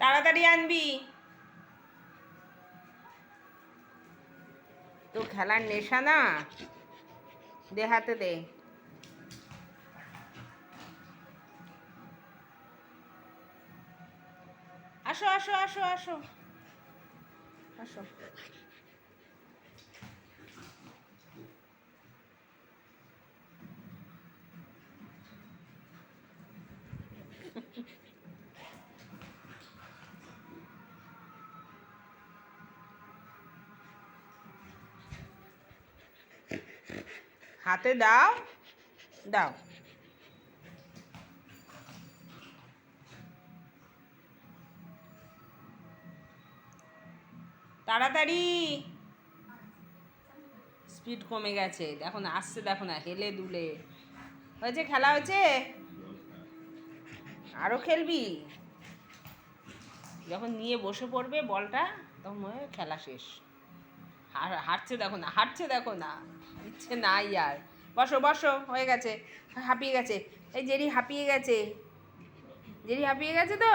তাড়াতাড়ি আনবি। তো খেলার নেশা না, দে হাতে দে। আসো আসো আসো আসো আসো। হাতে দাও, দাও। তাড়াতাড়ি। স্পিড কমে গেছে, দেখো না আসছে, দেখো না হেলে দুলে। হয়েছে, খেলা হয়েছে। আরো খেলবি? যখন নিয়ে বসে পড়বে বলটা, তখন মনে হয় খেলা শেষ। হাঁটছে দেখো না, হাঁটছে দেখো না, ইচ্ছে নাই আর। বসো বসো, হয়ে গেছে। হাঁপিয়ে গেছে, এই জেরি হাঁপিয়ে গেছে। জেরি হাঁপিয়ে গেছে তো,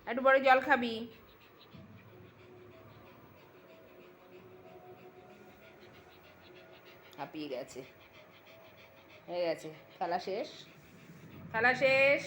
একটু বড় জল খাবি। হাঁপিয়ে গেছে, হয়ে গেছে। খেলা শেষ, খেলা শেষ।